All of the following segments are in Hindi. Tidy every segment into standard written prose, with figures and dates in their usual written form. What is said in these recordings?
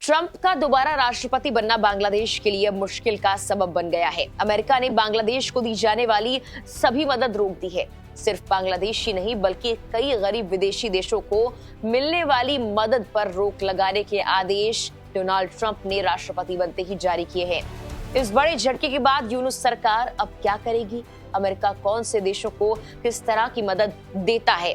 ट्रंप का दोबारा राष्ट्रपति बनना बांग्लादेश के लिए मुश्किल का सबब बन गया है। अमेरिका ने बांग्लादेश को दी जाने वाली सभी मदद रोक दी है। सिर्फ बांग्लादेश ही नहीं बल्कि कई गरीब विदेशी देशों को मिलने वाली मदद पर रोक लगाने के आदेश डोनाल्ड ट्रंप ने राष्ट्रपति बनते ही जारी किए हैं। इस बड़े झटके के बाद यूनुस सरकार अब क्या करेगी? अमेरिका कौन से देशों को किस तरह की मदद देता है?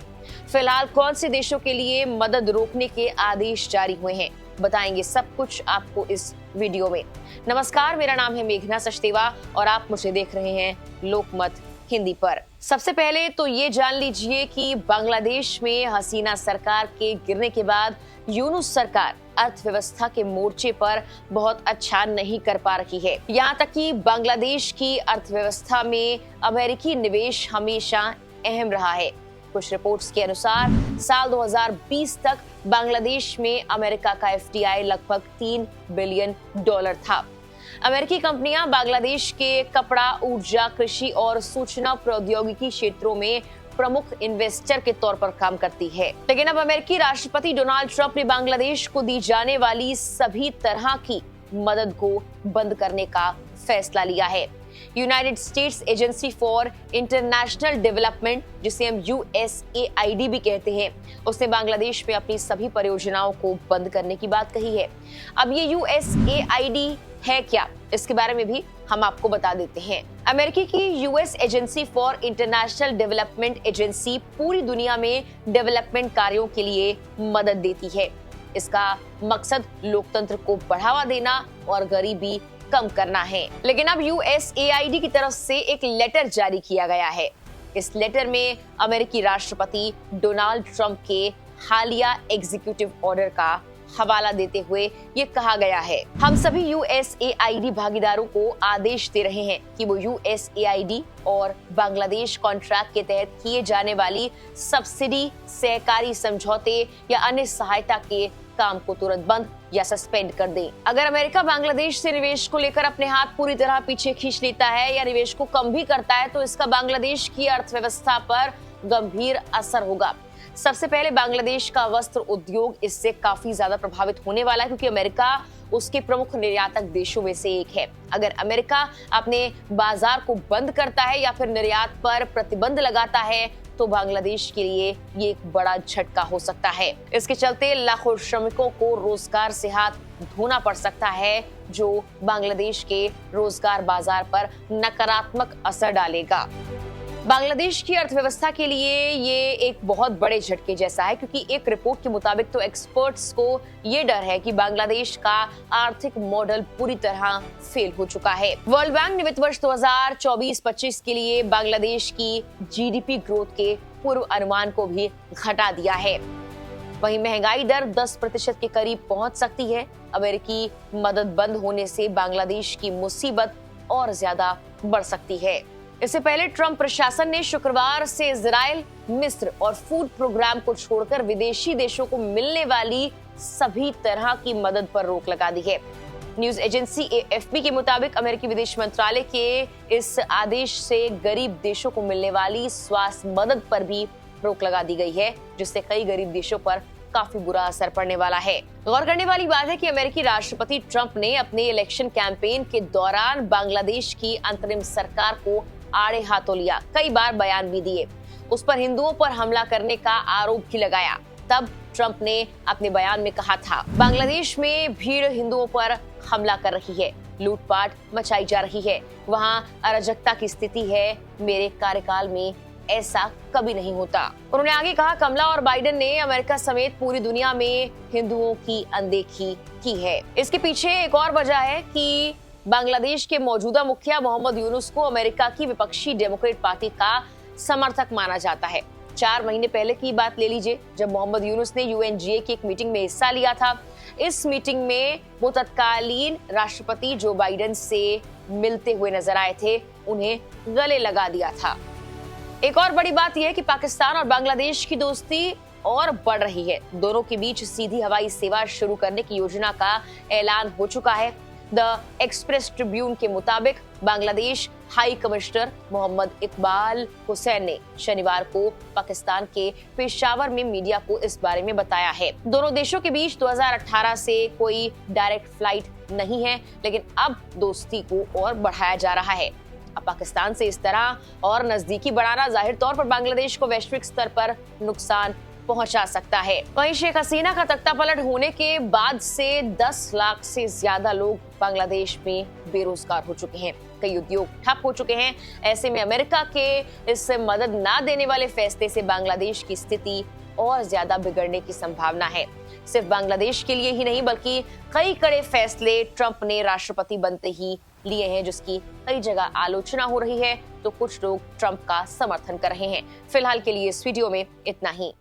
फिलहाल कौन से देशों के लिए मदद रोकने के आदेश जारी हुए हैं, बताएंगे सब कुछ आपको इस वीडियो में। नमस्कार, मेरा नाम है मेघना सचदेवा और आप मुझे देख रहे हैं लोकमत हिंदी पर। सबसे पहले तो ये जान लीजिए कि बांग्लादेश में हसीना सरकार के गिरने के बाद यूनुस सरकार अर्थव्यवस्था के मोर्चे पर बहुत अच्छा नहीं कर पा रही है। यहाँ तक कि बांग्लादेश की अर्थव्यवस्था में अमेरिकी निवेश हमेशा अहम रहा है। कुछ रिपोर्ट्स के अनुसार साल 2020 तक बांग्लादेश में अमेरिका का एफडीआई लगभग $3 बिलियन था। अमेरिकी कंपनियां बांग्लादेश के कपड़ा, ऊर्जा, कृषि और सूचना प्रौद्योगिकी क्षेत्रों में प्रमुख इन्वेस्टर के तौर पर काम करती है। लेकिन अब अमेरिकी राष्ट्रपति डोनाल्ड ट्रंप ने बांग्लादेश को दी जाने वाली सभी तरह की मदद को बंद करने का फैसला लिया है। United states agency for international development, जिसे हम USAID भी कहते हैं, उसने बांग्लादेश में अपनी सभी परियोजनाओं को बंद करने की बात कही है। अब ये USAID है क्या, इसके बारे में भी हम आपको बता देते हैं। अमेरिकी की US agency for international development agency पूरी दुनिया में डेवलपमेंट कार्यों के लिए मदद देती है। इसका मकसद लोकतंत्र को बढ़ावा देना और गरीबी कम करना है। लेकिन अब USAID की तरफ से एक लेटर जारी किया गया है। इस लेटर में अमेरिकी राष्ट्रपति डोनाल्ड ट्रंप के हालिया एग्जीक्यूटिव ऑर्डर का हवाला देते हुए ये कहा गया है, हम सभी USAID भागीदारों को आदेश दे रहे हैं कि वो USAID और बांग्लादेश कॉन्ट्रैक्ट के तहत किए जाने वाली सब्सिडी, सहकारी समझौते या अन्य सहायता के काम को तुरंत बंद या सस्पेंड कर दें। अगर अमेरिका बांग्लादेश से निवेश को लेकर अपने हाथ पूरी तरह पीछे खींच लेता है या निवेश को कम भी करता है तो इसका बांग्लादेश की अर्थव्यवस्था पर गंभीर असर होगा। सबसे पहले बांग्लादेश का वस्त्र उद्योग इससे काफी ज्यादा प्रभावित होने वाला है, क्योंकि अमेरिका उसके प्रमुख निर्यातक देशों में से एक है। अगर अमेरिका अपने बाजार को बंद करता है या फिर निर्यात पर प्रतिबंध लगाता है तो बांग्लादेश के लिए ये एक बड़ा झटका हो सकता है। इसके चलते लाखों श्रमिकों को रोजगार से हाथ धोना पड़ सकता है, जो बांग्लादेश के रोजगार बाजार पर नकारात्मक असर डालेगा। बांग्लादेश की अर्थव्यवस्था के लिए ये एक बहुत बड़े झटके जैसा है, क्योंकि एक रिपोर्ट के मुताबिक तो एक्सपर्ट्स को ये डर है कि बांग्लादेश का आर्थिक मॉडल पूरी तरह फेल हो चुका है। वर्ल्ड बैंक ने वित्त वर्ष 2024-25 के लिए बांग्लादेश की GDP ग्रोथ के पूर्व अनुमान को भी घटा दिया है। वहीं महंगाई दर 10% के करीब पहुंच सकती है। अमेरिकी मदद बंद होने से बांग्लादेश की मुसीबत और ज्यादा बढ़ सकती है। इससे पहले ट्रंप प्रशासन ने शुक्रवार से इजराइल, मिस्र और फूड प्रोग्राम को छोड़कर विदेशी देशों को मिलने वाली सभी तरह की मदद पर रोक लगा दी है। न्यूज एजेंसी AFP के मुताबिक अमेरिकी विदेश मंत्रालय के इस आदेश से गरीब देशों को मिलने वाली स्वास्थ्य मदद पर भी रोक लगा दी गई है, जिससे कई गरीब देशों पर काफी बुरा असर पड़ने वाला है। गौर करने वाली बात है कि अमेरिकी राष्ट्रपति ट्रंप ने अपने इलेक्शन कैंपेन के दौरान बांग्लादेश की अंतरिम सरकार को आड़े हाथों लिया, कई बार बयान भी दिए, उस पर हिंदुओं पर हमला करने का आरोप भी लगाया। तब ट्रंप ने अपने बयान में कहा था, बांग्लादेश में भीड़ हिंदुओं पर हमला कर रही है, लूटपाट मचाई जा रही है, वहां अराजकता की स्थिति है, मेरे कार्यकाल में ऐसा कभी नहीं होता। उन्होंने आगे कहा, कमला और बाइडेन ने अमेरिका समेत पूरी दुनिया में हिंदुओं की अनदेखी की है। इसके पीछे एक और वजह है कि बांग्लादेश के मौजूदा मुखिया मोहम्मद यूनुस को अमेरिका की विपक्षी डेमोक्रेट पार्टी का समर्थक माना जाता है। 4 महीने पहले की बात ले लीजिए, जब मोहम्मद यूनुस ने UNGA की एक मीटिंग में हिस्सा लिया था। इस मीटिंग में वो तत्कालीन राष्ट्रपति जो बाइडेन से मिलते हुए नजर आए थे, उन्हें गले लगा दिया था। एक और बड़ी बात यह है कि पाकिस्तान और बांग्लादेश की दोस्ती और बढ़ रही है। दोनों के बीच सीधी हवाई सेवा शुरू करने की योजना का ऐलान हो चुका है। द एक्सप्रेस ट्रिब्यून के मुताबिक बांग्लादेश हाई कमिश्नर मोहम्मद इकबाल हुसैन ने शनिवार को पाकिस्तान के पेशावर में मीडिया को इस बारे में बताया है। दोनों देशों के बीच 2018 से कोई डायरेक्ट फ्लाइट नहीं है, लेकिन अब दोस्ती को और बढ़ाया जा रहा है। अब पाकिस्तान से इस तरह और नजदीकी बढ़ाना जाहिर तौर पर बांग्लादेश को वैश्विक स्तर पर नुकसान पहुंचा सकता है। वहीं शेख हसीना का तख्ता पलट होने के बाद से 10 लाख से ज्यादा लोग बांग्लादेश में बेरोजगार हो चुके हैं। कई उद्योग ठप हो चुके हैं। ऐसे में अमेरिका के इस मदद ना देने वाले फैसले से बांग्लादेश की स्थिति और ज्यादा बिगड़ने की संभावना है। सिर्फ बांग्लादेश के लिए ही नहीं बल्कि कई कड़े फैसले ट्रंप ने राष्ट्रपति बनते ही लिए हैं, जिसकी कई जगह आलोचना हो रही है तो कुछ लोग ट्रंप का समर्थन कर रहे हैं। फिलहाल के लिए इस वीडियो में इतना ही।